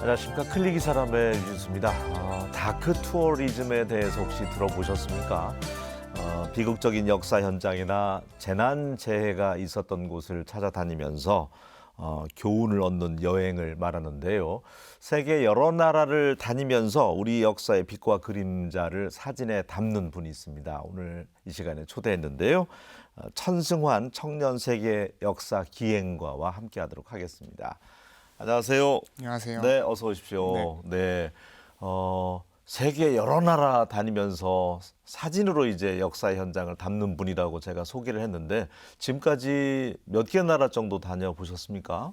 안녕하십니까. 클릭이 사람의 유진수입니다. 다크 투어리즘에 대해서 혹시 들어보셨습니까? 비극적인 역사 현장이나 재난 재해가 있었던 곳을 찾아다니면서 교훈을 얻는 여행을 말하는데요. 세계 여러 나라를 다니면서 우리 역사의 빛과 그림자를 사진에 담는 분이 있습니다. 오늘 이 시간에 초대했는데요. 천승환 청년세계 역사 기행과와 함께하도록 하겠습니다. 안녕하세요. 안녕하세요. 네, 어서 오십시오. 네, 세계 여러 나라 다니면서 사진으로 이제 역사 현장을 담는 분이라고 제가 소개를 했는데 지금까지 몇 개 나라 정도 다녀보셨습니까?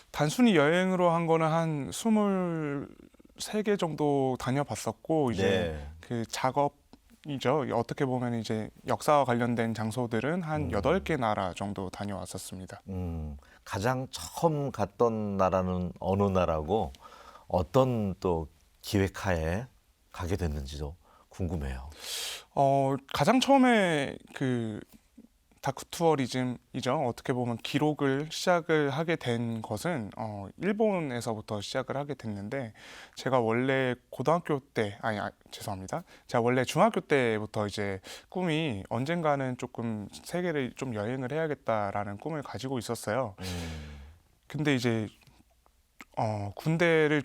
단순히 여행으로 한 거는 한 23개 정도 다녀봤었고, 이제 네. 그 작업이죠. 어떻게 보면 이제 역사와 관련된 장소들은 한 8개 나라 정도 다녀왔었습니다. 가장 처음 갔던 나라는 어느 나라고 어떤 또 기획하에 가게 됐는지도 궁금해요. 가장 처음에 그 다크 투어리즘이죠. 어떻게 보면 기록을 시작을 하게 된 것은 일본에서부터 시작을 하게 됐는데, 제가 원래 고등학교 때 죄송합니다. 제가 원래 중학교 때부터 이제 꿈이 언젠가는 조금 세계를 좀 여행을 해야겠다라는 꿈을 가지고 있었어요. 근데 이제 군대를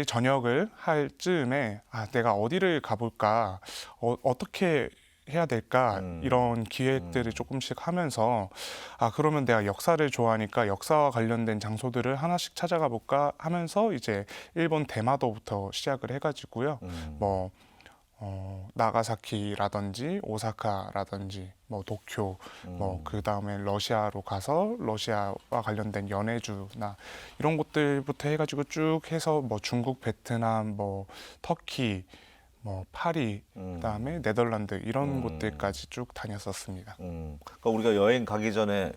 전역을 할 즈음에 내가 어디를 가볼까, 어떻게 해야 될까, 이런 기획들을 조금씩 하면서 그러면 내가 역사를 좋아하니까 역사와 관련된 장소들을 하나씩 찾아가 볼까 하면서 이제 일본 대마도부터 시작을 해가지고요. 뭐 나가사키라든지 오사카라든지 뭐 도쿄, 뭐 그 다음에 러시아로 가서 러시아와 관련된 연해주나 이런 곳들부터 해가지고 쭉 해서 뭐 중국, 베트남, 뭐 터키, 뭐 파리, 그다음에 네덜란드 이런 곳들까지 쭉 다녔었습니다. 그러니까 우리가 여행 가기 전에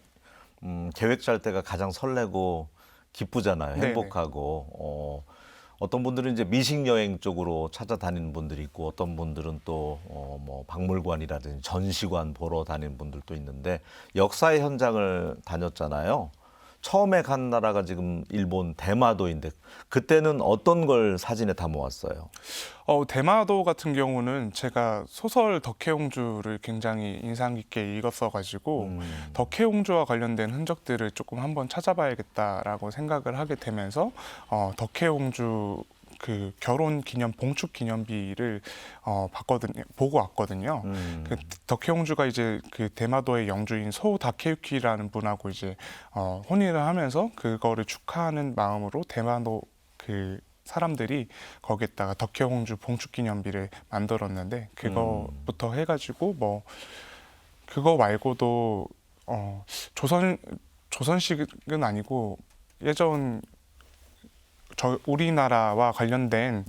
계획 짤 때가 가장 설레고 기쁘잖아요. 네네. 행복하고. 어떤 분들은 이제 미식 여행 쪽으로 찾아다니는 분들이 있고 어떤 분들은 또 뭐 박물관이라든지 전시관 보러 다니는 분들도 있는데 역사의 현장을 다녔잖아요. 처음에 간 나라가 지금 일본 대마도인데 그때는 어떤 걸 사진에 담아왔어요? 대마도 같은 경우는 제가 소설 덕혜옹주를 굉장히 인상 깊게 읽었어가지고 덕혜옹주와 관련된 흔적들을 조금 한번 찾아봐야겠다라고 생각을 하게 되면서 덕혜옹주 그 결혼 기념 봉축 기념비를 보고 왔거든요. 그 덕혜옹주가 이제 그 대마도의 영주인 소 다케유키라는 분하고 이제 혼인을 하면서 그거를 축하하는 마음으로 대마도 그 사람들이 거기에다가 덕혜옹주 봉축기념비를 만들었는데 그거부터 해가지고 뭐 그거 말고도 조선식은 아니고 예전 우리나라와 관련된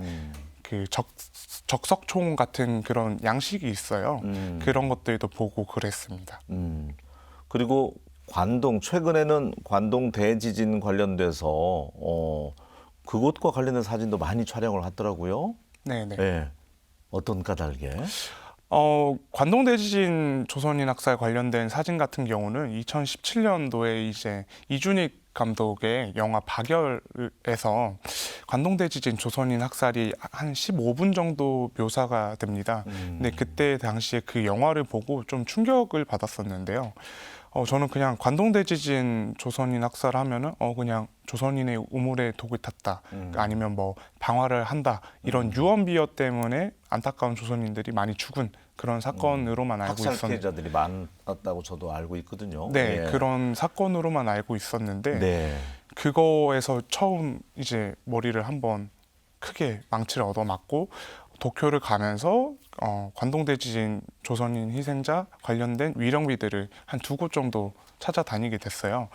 그 적석총 같은 그런 양식이 있어요. 그런 것들도 보고 그랬습니다. 그리고 최근에는 관동 대지진 관련돼서 그곳과 관련된 사진도 많이 촬영을 하더라고요. 네네. 네. 어떤 까닭에? 관동대지진 조선인 학살 관련된 사진 같은 경우는 2017년도에 이제 이준익 감독의 영화 박열에서 관동대지진 조선인 학살이 한 15분 정도 묘사가 됩니다. 근데 그때 당시에 그 영화를 보고 좀 충격을 받았었는데요. 저는 그냥 관동대지진 조선인 학살하면은 그냥 조선인의 우물에 독을 탔다, 아니면 뭐 방화를 한다 이런 유언비어 때문에 안타까운 조선인들이 많이 죽은 그런 사건으로만 알고 학살 있었는데, 피해자들이 많았다고 저도 알고 있거든요. 네, 예. 그런 사건으로만 알고 있었는데 네. 그거에서 처음 이제 머리를 한번 크게 망치를 얻어맞고 도쿄를 가면서 관동대지진 조선인 희생자 관련된 위령비들을 한 2곳 정도 찾아다니게 됐어요.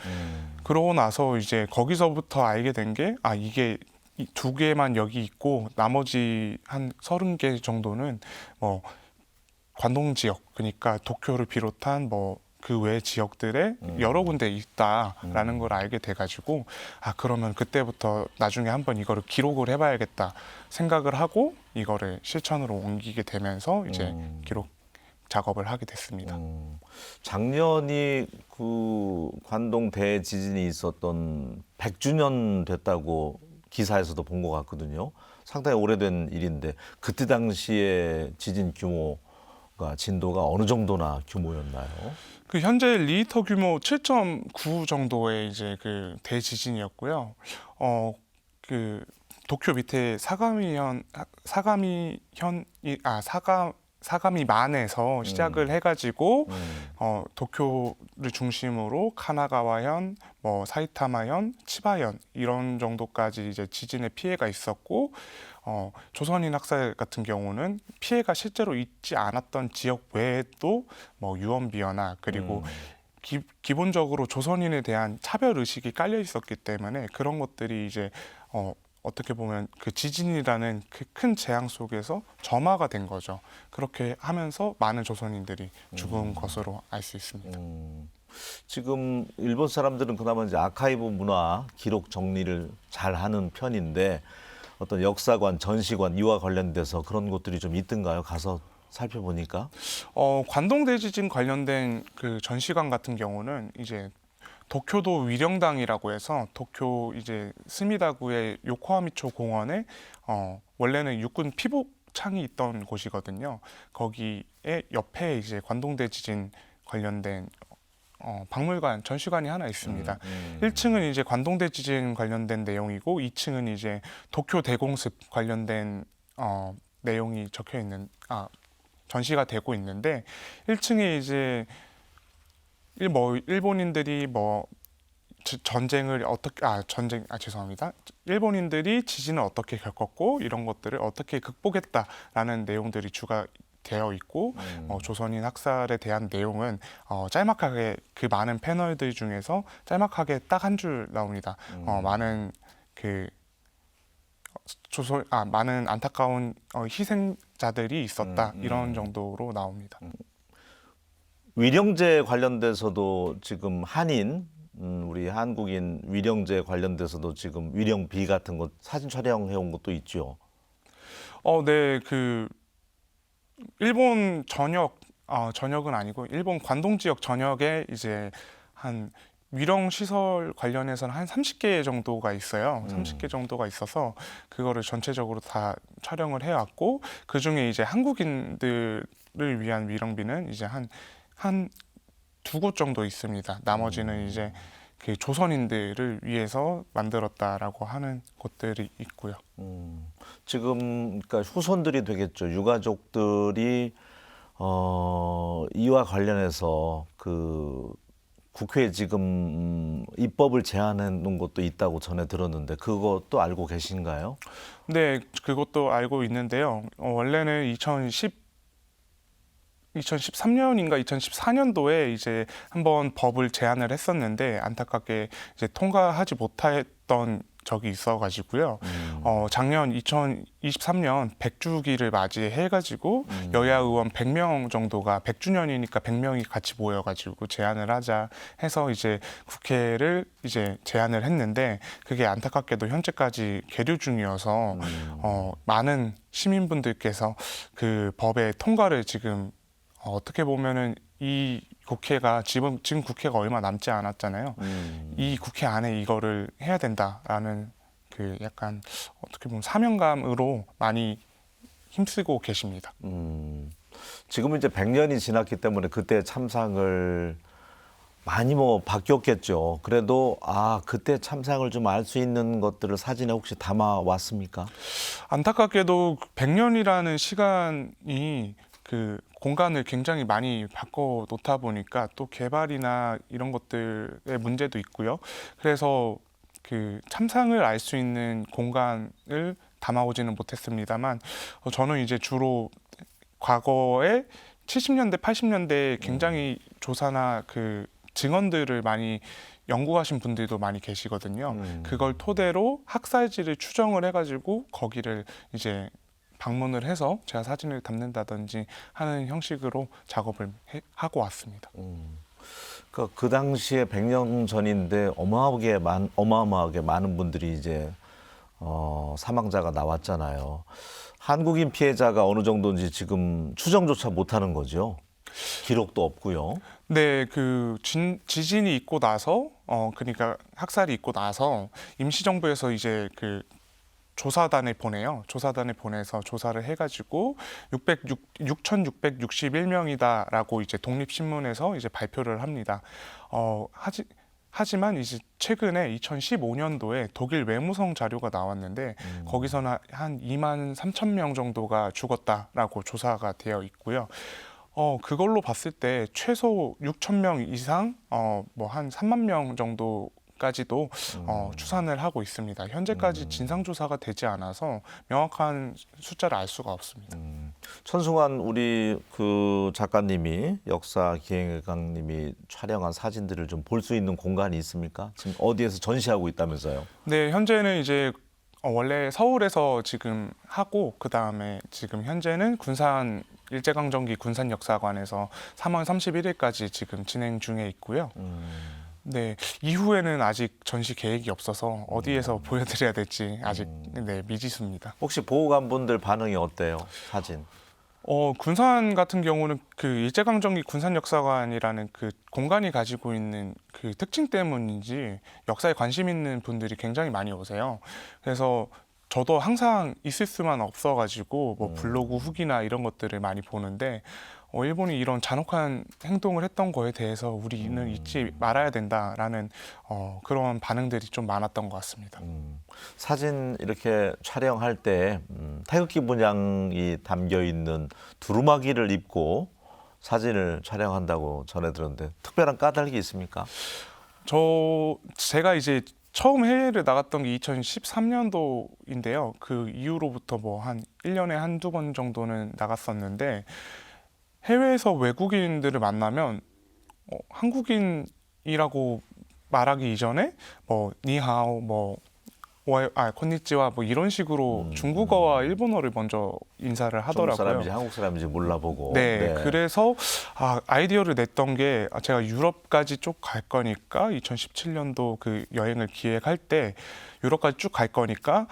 그러고 나서 이제 거기서부터 알게 된 게 이게 이 2개만 여기 있고 나머지 한 30개 정도는 뭐 관동 지역, 그러니까 도쿄를 비롯한 뭐 그 외 지역들에 여러 군데 있다라는 걸 알게 돼가지고 그러면 그때부터 나중에 한번 이거를 기록을 해봐야겠다 생각을 하고 이거를 실천으로 옮기게 되면서 이제 기록 작업을 하게 됐습니다. 작년이 그 관동 대지진이 있었던 100주년 됐다고 기사에서도 본 것 같거든요. 상당히 오래된 일인데 그때 당시에 지진 규모가 진도가 어느 정도나 규모였나요? 그 현재 리히터 규모 7.9 정도의 이제 그 대지진이었고요. 그 도쿄 밑에 사가미만에서 시작을 해가지고 도쿄를 중심으로 카나가와현, 뭐 사이타마현, 치바현 이런 정도까지 이제 지진의 피해가 있었고, 조선인 학살 같은 경우는 피해가 실제로 있지 않았던 지역 외에도 뭐 유언비어나 그리고 기본적으로 조선인에 대한 차별 의식이 깔려 있었기 때문에 그런 것들이 이제 어떻게 보면 그 지진이라는 그 큰 재앙 속에서 점화가 된 거죠. 그렇게 하면서 많은 조선인들이 죽은 것으로 알 수 있습니다. 지금 일본 사람들은 그나마 이제 아카이브 문화 기록 정리를 잘 하는 편인데 어떤 역사관, 전시관 이와 관련돼서 그런 것들이 좀 있던가요? 가서 살펴보니까. 관동 대지진 관련된 그 전시관 같은 경우는 이제 도쿄도 위령당이라고 해서 도쿄 이제 스미다구의 요코하미초 공원에 원래는 육군 피복창이 있던 곳이거든요. 거기에 옆에 이제 관동 대지진 관련된 박물관 전시관이 하나 있습니다. 1층은 이제 관동대 지진 관련된 내용이고 2층은 이제 도쿄 대공습 관련된 내용이 적혀 있는 전시가 되고 있는데 1층에 이제 일본인들이 뭐 전쟁을 어떻게 죄송합니다. 일본인들이 지진을 어떻게 겪었고 이런 것들을 어떻게 극복했다라는 내용들이 주가 되어 있고 조선인 학살에 대한 내용은 짤막하게 그 많은 패널들 중에서 짤막하게 딱 한 줄 나옵니다. 많은 많은 안타까운 희생자들이 있었다 이런 정도로 나옵니다. 위령제 관련돼서도 지금 한인 우리 한국인 위령제 관련돼서도 지금 위령비 같은 거 사진 촬영해 온 것도 있죠. 네, 일본 전역은 아니고 일본 관동 지역 전역에 이제 한 위령 시설 관련해서는 한 30개 정도가 있어요. 30개 정도가 있어서 그거를 전체적으로 다 촬영을 해왔고 그 중에 이제 한국인들을 위한 위령비는 이제 한 두 곳 정도 있습니다. 나머지는 이제 그 조선인들을 위해서 만들었다라고 하는 곳들이 있고요. 지금 그러니까 후손들이 되겠죠. 유가족들이 이와 관련해서 그 국회에 지금 입법을 제안해 놓은 것도 있다고 전해 들었는데 그것도 알고 계신가요? 네, 그것도 알고 있는데요. 원래는 2013년인가 2014년도에 이제 한번 법을 제안을 했었는데 안타깝게 이제 통과하지 못했던 적이 있어가지고요. 작년 2023년 100주기를 맞이해가지고 여야 의원 100명 정도가 100주년이니까 100명이 같이 모여가지고 제안을 하자 해서 이제 국회를 이제 제안을 했는데 그게 안타깝게도 현재까지 계류 중이어서 많은 시민분들께서 그 법의 통과를 지금 어떻게 보면은 이 국회가 지금 국회가 얼마 남지 않았잖아요. 이 국회 안에 이거를 해야 된다라는 그 약간 어떻게 보면 사명감으로 많이 힘쓰고 계십니다. 지금은 이제 100년이 지났기 때문에 그때 참상을 많이 뭐 바뀌었겠죠. 그래도 그때 참상을 좀 알 수 있는 것들을 사진에 혹시 담아 왔습니까? 안타깝게도 100년이라는 시간이 그 공간을 굉장히 많이 바꿔 놓다 보니까 또 개발이나 이런 것들의 문제도 있고요. 그래서 그 참상을 알 수 있는 공간을 담아오지는 못했습니다만 저는 이제 주로 과거에 70년대, 80년대에 굉장히 조사나 그 증언들을 많이 연구하신 분들도 많이 계시거든요. 그걸 토대로 학살지를 추정을 해가지고 거기를 이제 방문을 해서 제가 사진을 담는다든지 하는 형식으로 작업을 하고 왔습니다. 그 당시에 100년 전인데 어마어마하게 많은 분들이 이제 사망자가 나왔잖아요. 한국인 피해자가 어느 정도인지 지금 추정조차 못하는 거죠. 기록도 없고요. 네, 그 지진이 있고 나서 그러니까 학살이 있고 나서 임시정부에서 이제 그 조사단에 보내요. 조사단에 보내서 조사를 해가지고 6,661명이다라고 이제 독립신문에서 이제 발표를 합니다. 하지만 이제 최근에 2015년도에 독일 외무성 자료가 나왔는데 거기서는 한 2만 3천 명 정도가 죽었다라고 조사가 되어 있고요. 그걸로 봤을 때 최소 6천 명 이상, 뭐 한 3만 명 정도까지도 추산을 하고 있습니다. 현재까지 진상조사가 되지 않아서 명확한 숫자를 알 수가 없습니다. 천승환 우리 그 작가님이 역사 기획관님이 촬영한 사진들을 좀 볼 수 있는 공간이 있습니까? 지금 어디에서 전시하고 있다면서요? 네, 현재는 이제 원래 서울에서 지금 하고 그 다음에 지금 현재는 군산 일제강점기 군산역사관에서 3월 31일까지 지금 진행 중에 있고요. 네, 이후에는 아직 전시 계획이 없어서 어디에서 보여드려야 될지 아직 네, 미지수입니다. 혹시 보고 간 분들 반응이 어때요? 사진. 군산 같은 경우는 그 일제강점기 군산역사관이라는 그 공간이 가지고 있는 그 특징 때문인지 역사에 관심 있는 분들이 굉장히 많이 오세요. 그래서 저도 항상 있을 수만 없어가지고 뭐 블로그 후기나 이런 것들을 많이 보는데 일본이 이런 잔혹한 행동을 했던 거에 대해서 우리는 잊지 말아야 된다라는 그런 반응들이 좀 많았던 것 같습니다. 사진 이렇게 촬영할 때 태극기 분양이 담겨 있는 두루마기를 입고 사진을 촬영한다고 전해 들었는데 특별한 까닭이 있습니까? 제가 이제 처음 해외를 나갔던 게 2013년도인데요. 그 이후로부터 뭐 한 1년에 한두 번 정도는 나갔었는데 해외에서 외국인들을 만나면 한국인이라고 말하기 이전에 뭐 니하오 뭐 콘니치와 뭐 이런 식으로 중국어와 일본어를 먼저 인사를 중국 하더라고요. 사람인지 한국 사람인지 몰라보고. 네, 그래서 아이디어를 냈던 게 제가 유럽까지 쭉 갈 거니까 2017년도 그 여행을 기획할 때 유럽까지 쭉 갈 거니까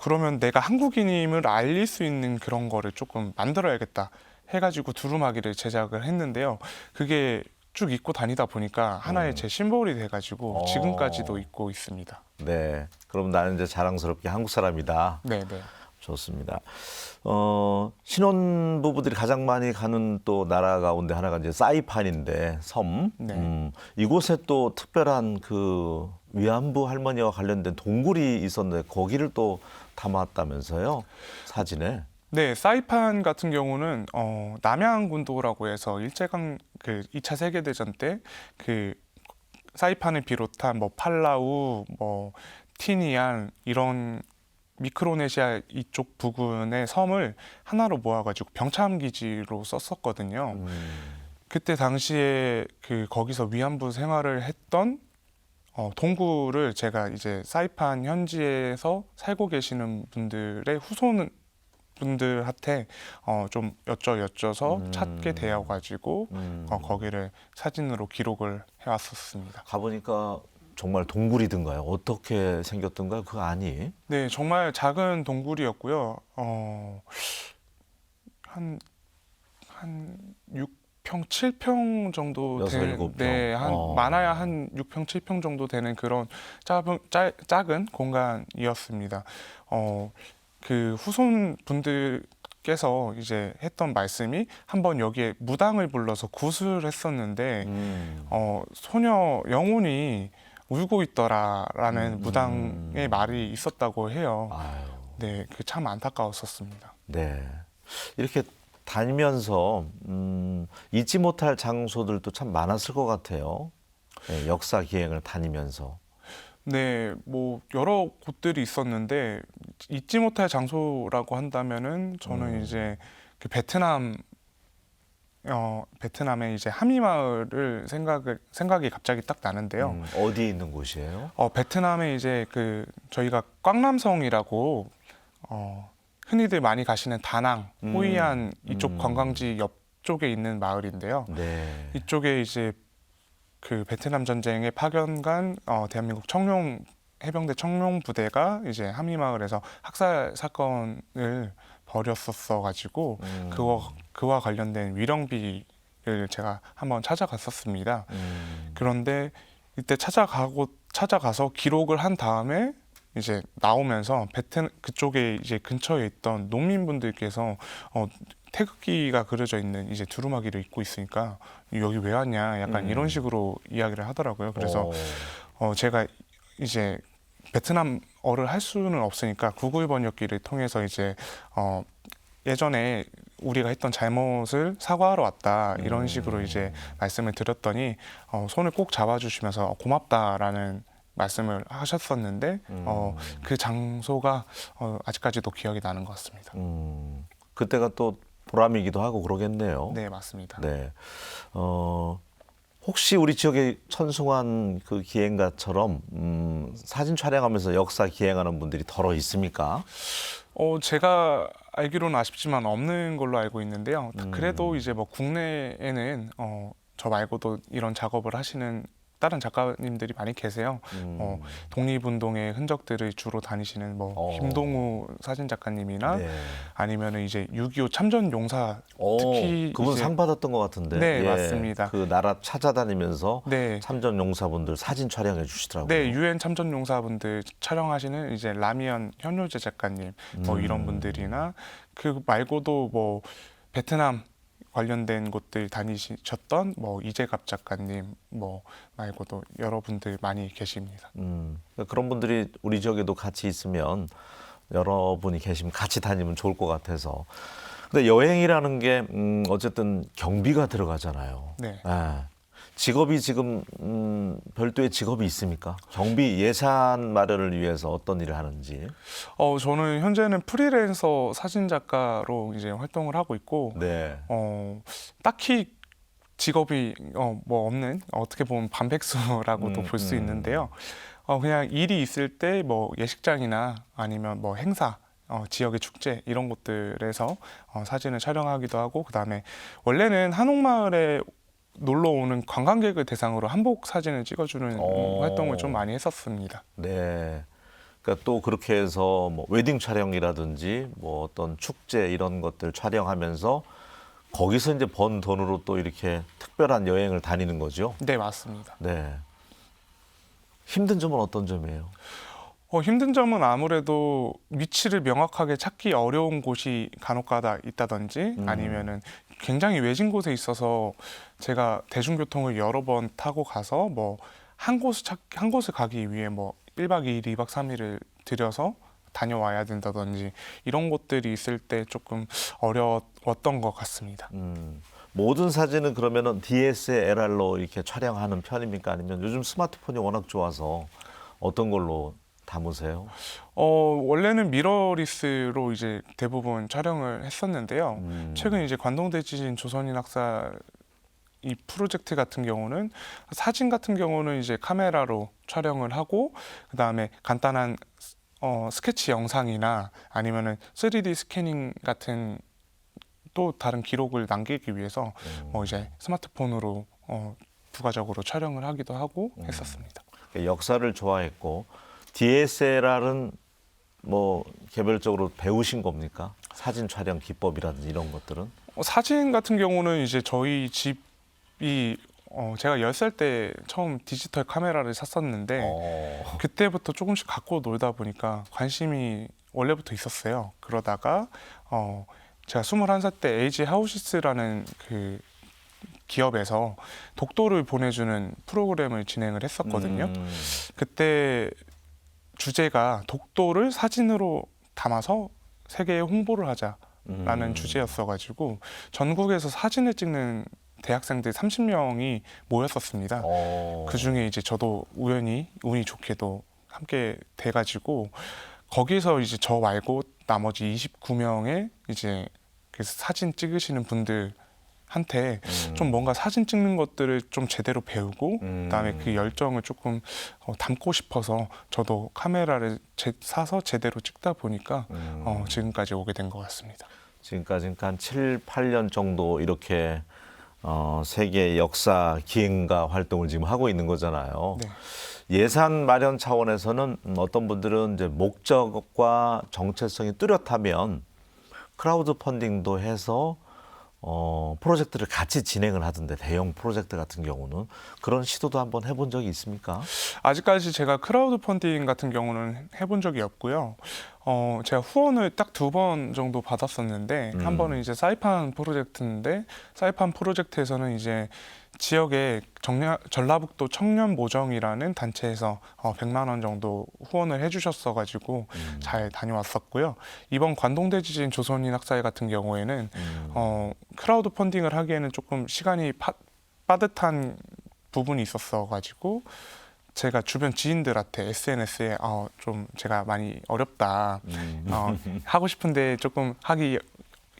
그러면 내가 한국인임을 알릴 수 있는 그런 거를 조금 만들어야겠다 해가지고 두루마기를 제작을 했는데요. 그게 쭉 입고 다니다 보니까 하나의 제 심볼이 돼가지고 지금까지도 입고 있습니다. 네. 그럼 나는 이제 자랑스럽게 한국 사람이다. 네, 네. 좋습니다. 신혼 부부들이 가장 많이 가는 또 나라 가운데 하나가 이제 사이판인데 섬. 네. 이곳에 또 특별한 그 위안부 할머니와 관련된 동굴이 있었는데 거기를 또 담았다면서요? 사진에. 네, 사이판 같은 경우는 남양군도라고 해서 일제강 그 2차 세계대전 때 그 사이판을 비롯한 뭐 팔라우, 뭐 티니안 이런 미크로네시아 이쪽 부근의 섬을 하나로 모아가지고 병참 기지로 썼었거든요. 그때 당시에 그 거기서 위안부 생활을 했던 동굴을 제가 이제 사이판 현지에서 살고 계시는 분들의 후손 분들한테 좀 여쭤서 찾게 되어가지고 거기를 사진으로 기록을 해왔었습니다. 가보니까 정말 동굴이든가요? 어떻게 생겼던가요? 그 안이? 네, 정말 작은 동굴이었고요. 한 6평, 7평 정도 여섯, 되는, 일곱 평. 네, 많아야 한 6평, 7평 정도 되는 그런 작은 공간이었습니다. 그 후손 분들께서 이제 했던 말씀이 한번 여기에 무당을 불러서 굿을 했었는데 소녀 영혼이 울고 있더라라는 무당의 말이 있었다고 해요. 아유. 네, 그 참 안타까웠었습니다. 네. 이렇게 다니면서 잊지 못할 장소들도 참 많았을 것 같아요. 네, 역사 기행을 다니면서. 네, 뭐 여러 곳들이 있었는데 잊지 못할 장소라고 한다면은 저는 이제 그 베트남의 이제 하미마을을 생각이 갑자기 딱 나는데요. 어디에 있는 곳이에요? 베트남에 이제 그 저희가 꽝남성이라고 흔히들 많이 가시는 다낭, 호이안 이쪽 관광지 옆쪽에 있는 마을인데요. 네. 이쪽에 이제 그 베트남 전쟁에 파견간 대한민국 해병대 청룡 부대가 이제 하미마을에서 학살 사건을 벌였었어 가지고 그와 관련된 위령비를 제가 한번 찾아갔었습니다. 그런데 이때 찾아가서 기록을 한 다음에 이제 나오면서 그쪽에 이제 근처에 있던 농민분들께서 태극기가 그려져 있는 이제 두루마기를 입고 있으니까 여기 왜 왔냐 약간 이런 식으로 이야기를 하더라고요. 그래서 제가 이제 베트남어를 할 수는 없으니까 구글 번역기를 통해서 이제 예전에 우리가 했던 잘못을 사과하러 왔다 이런 식으로 이제 말씀을 드렸더니 손을 꼭 잡아주시면서 고맙다라는 말씀을 하셨었는데 그 장소가 아직까지도 기억이 나는 것 같습니다. 그때가 또 보람이기도 하고 그러겠네요. 네, 맞습니다. 네. 혹시 우리 지역의 천승환 그 기행가처럼 사진 촬영하면서 역사 기행하는 분들이 더러 있습니까? 제가 알기로는 아쉽지만 없는 걸로 알고 있는데요. 그래도 이제 뭐 국내에는 저 말고도 이런 작업을 하시는 다른 작가님들이 많이 계세요. 독립운동의 흔적들을 주로 다니시는 뭐 김동우 사진 작가님이나 네. 아니면은 이제 6.25 참전 용사 특히 그분 이제 상 받았던 것 같은데. 네, 맞습니다. 그 나라 찾아다니면서 네. 참전 용사분들 사진 촬영해 주시더라고요. 네, 유엔 참전 용사분들 촬영하시는 이제 라미언 현효재 작가님 뭐 이런 분들이나 그 말고도 뭐 베트남 관련된 곳들 다니셨던 뭐 이재갑 작가님 뭐 말고도 여러분들 많이 계십니다. 그런 분들이 우리 지역에도 같이 있으면 여러분이 계시면 같이 다니면 좋을 것 같아서. 근데 여행이라는 게 어쨌든 경비가 들어가잖아요. 네. 직업이 지금 별도의 직업이 있습니까? 경비 예산 마련을 위해서 어떤 일을 하는지. 저는 현재는 프리랜서 사진 작가로 이제 활동을 하고 있고, 네. 딱히 직업이 뭐 없는 어떻게 보면 반백수라고도 볼 수 있는데요. 그냥 일이 있을 때 뭐 예식장이나 아니면 뭐 행사, 지역의 축제 이런 곳들에서 사진을 촬영하기도 하고, 그다음에 원래는 한옥마을에 놀러 오는 관광객을 대상으로 한복 사진을 찍어주는 활동을 좀 많이 했었습니다. 네. 그러니까 또 그렇게 해서 뭐 웨딩 촬영이라든지 뭐 어떤 축제 이런 것들 촬영하면서 거기서 이제 번 돈으로 또 이렇게 특별한 여행을 다니는 거죠. 네, 맞습니다. 네. 힘든 점은 어떤 점이에요? 힘든 점은 아무래도 위치를 명확하게 찾기 어려운 곳이 간혹가다 있다든지 아니면은 굉장히 외진 곳에 있어서 제가 대중교통을 여러 번 타고 가서 뭐 한 곳을 가기 위해 뭐 1박 2일, 2박 3일을 들여서 다녀와야 된다든지 이런 곳들이 있을 때 조금 어려웠던 것 같습니다. 모든 사진은 그러면은 DSLR로 이렇게 촬영하는 편입니까? 아니면 요즘 스마트폰이 워낙 좋아서 어떤 걸로 담으세요? 원래는 미러리스로 이제 대부분 촬영을 했었는데요. 최근 이제 관동대지진 조선인 학살 이 프로젝트 같은 경우는 사진 같은 경우는 이제 카메라로 촬영을 하고 그다음에 간단한 스케치 영상이나 아니면은 3D 스캐닝 같은 또 다른 기록을 남기기 위해서 이제 스마트폰으로 부가적으로 촬영을 하기도 하고 했었습니다. 역사를 좋아했고 DSLR은 뭐 개별적으로 배우신 겁니까? 사진 촬영 기법이라든지 이런 것들은? 사진 같은 경우는 이제 저희 집이 제가 10살 때 처음 디지털 카메라를 샀었는데 그때부터 조금씩 갖고 놀다 보니까 관심이 원래부터 있었어요. 그러다가 제가 21살 때 LG 하우시스라는 그 기업에서 독도를 보내주는 프로그램을 진행을 했었거든요. 그때 주제가 독도를 사진으로 담아서 세계에 홍보를 하자라는 주제였어가지고 전국에서 사진을 찍는 대학생들 30명이 모였었습니다. 그 중에 이제 저도 운이 좋게도 함께 돼가지고 거기서 이제 저 말고 나머지 29명의 이제 그 사진 찍으시는 분들한테 좀 뭔가 사진 찍는 것들을 좀 제대로 배우고 그다음에 그 열정을 조금 담고 싶어서 저도 카메라를 사서 제대로 찍다 보니까 지금까지 오게 된 것 같습니다. 지금까지 한 7, 8년 정도 이렇게 세계 역사 기행가 활동을 지금 하고 있는 거잖아요. 네. 예산 마련 차원에서는 어떤 분들은 이제 목적과 정체성이 뚜렷하면 크라우드 펀딩도 해서 프로젝트를 같이 진행을 하던데 대형 프로젝트 같은 경우는 그런 시도도 한번 해본 적이 있습니까? 아직까지 제가 크라우드 펀딩 같은 경우는 해본 적이 없고요. 제가 후원을 딱 2번 정도 받았었는데 한 번은 이제 사이판 프로젝트인데 사이판 프로젝트에서는 이제 지역의 전라북도 청년모정이라는 단체에서 100만 원 정도 후원을 해주셨어가지고 잘 다녀왔었고요. 이번 관동대지진 조선인 학사회 같은 경우에는 크라우드 펀딩을 하기에는 조금 시간이 빠듯한 부분이 있었어가지고 제가 주변 지인들한테 SNS에 좀 제가 많이 어렵다 하고 싶은데 조금 하기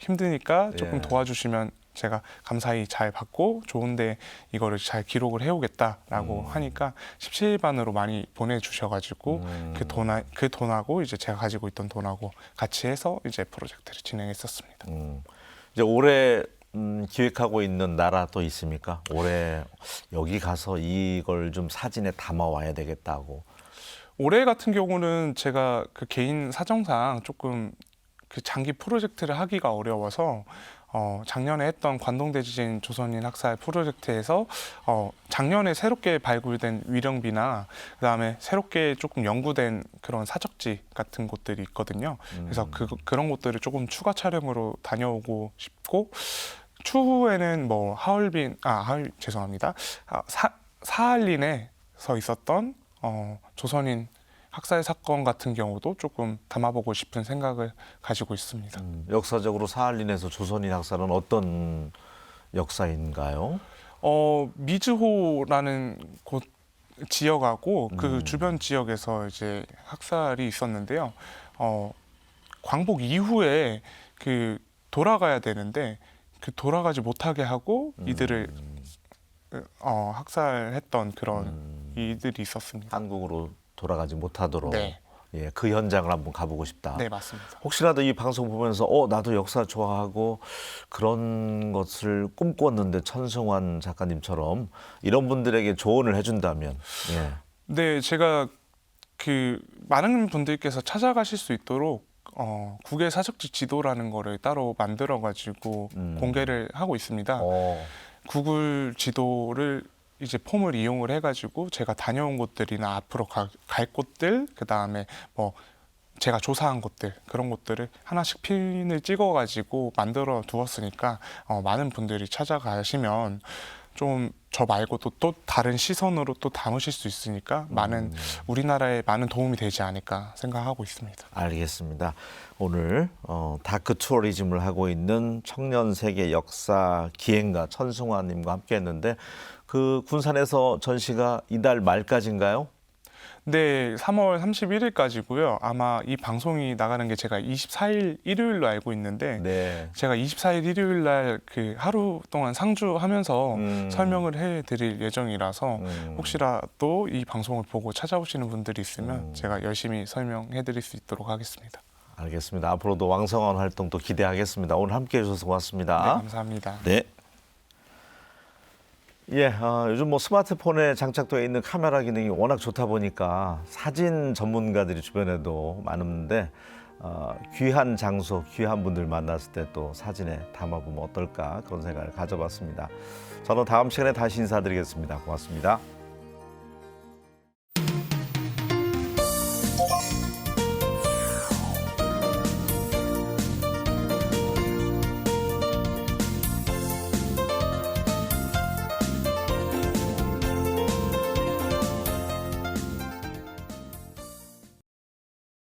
힘드니까 조금 예. 도와주시면 제가 감사히 잘 받고 좋은데 이거를 잘 기록을 해오겠다라고 하니까 17반으로 많이 보내주셔가지고 그 돈하고 이제 제가 가지고 있던 돈하고 같이 해서 이제 프로젝트를 진행했었습니다. 이제 올해 기획하고 있는 나라 또 있습니까? 올해 여기 가서 이걸 좀 사진에 담아 와야 되겠다고. 올해 같은 경우는 제가 그 개인 사정상 조금 그 장기 프로젝트를 하기가 어려워서 작년에 했던 관동대지진 조선인 학살 프로젝트에서 작년에 새롭게 발굴된 위령비나 그다음에 새롭게 조금 연구된 그런 사적지 같은 곳들이 있거든요. 그래서 그런 곳들을 조금 추가 촬영으로 다녀오고 싶고 추후에는 뭐 죄송합니다. 사할린에서 있었던 조선인 학살 사건 같은 경우도 조금 담아보고 싶은 생각을 가지고 있습니다. 역사적으로 사할린에서 조선인 학살은 어떤 역사인가요? 미즈호라는 곳 지역하고 그 주변 지역에서 이제 학살이 있었는데요. 광복 이후에 그 돌아가야 되는데 그 돌아가지 못하게 하고 이들을 학살했던 그런 일들이 있었습니다. 한국으로 돌아가지 못하도록. 네. 예, 그 현장을 한번 가보고 싶다. 네, 맞습니다. 혹시라도 이 방송 보면서 나도 역사 좋아하고 그런 것을 꿈꿨는데 천승환 작가님처럼 이런 분들에게 조언을 해준다면, 예. 네, 제가 그 많은 분들께서 찾아가실 수 있도록 국외 사적지 지도라는 거를 따로 만들어가지고 공개를 하고 있습니다. 구글 지도를 이제 폼을 이용을 해가지고 제가 다녀온 곳들이나 앞으로 갈 곳들, 그 다음에 뭐 제가 조사한 곳들 그런 곳들을 하나씩 핀을 찍어가지고 만들어 두었으니까 많은 분들이 찾아가시면 좀 저 말고도 또 다른 시선으로 또 담으실 수 있으니까 우리나라에 많은 도움이 되지 않을까 생각하고 있습니다. 알겠습니다. 오늘 다크 투어리즘을 하고 있는 청년 세계 역사 기행가 천승환님과 함께했는데 그 군산에서 전시가 이달 말까지인가요? 네, 3월 31일까지고요. 아마 이 방송이 나가는 게 제가 24일 일요일로 알고 있는데 네. 제가 24일 일요일 날 그 하루 동안 상주하면서 설명을 해드릴 예정이라서 혹시라도 이 방송을 보고 찾아오시는 분들이 있으면 제가 열심히 설명해드릴 수 있도록 하겠습니다. 알겠습니다. 앞으로도 왕성한 활동 또 기대하겠습니다. 오늘 함께해 주셔서 고맙습니다. 네, 감사합니다. 네. 예, 요즘 뭐 스마트폰에 장착되어 있는 카메라 기능이 워낙 좋다 보니까 사진 전문가들이 주변에도 많은데 귀한 장소, 귀한 분들 만났을 때 또 사진에 담아보면 어떨까 그런 생각을 가져봤습니다. 저는 다음 시간에 다시 인사드리겠습니다. 고맙습니다.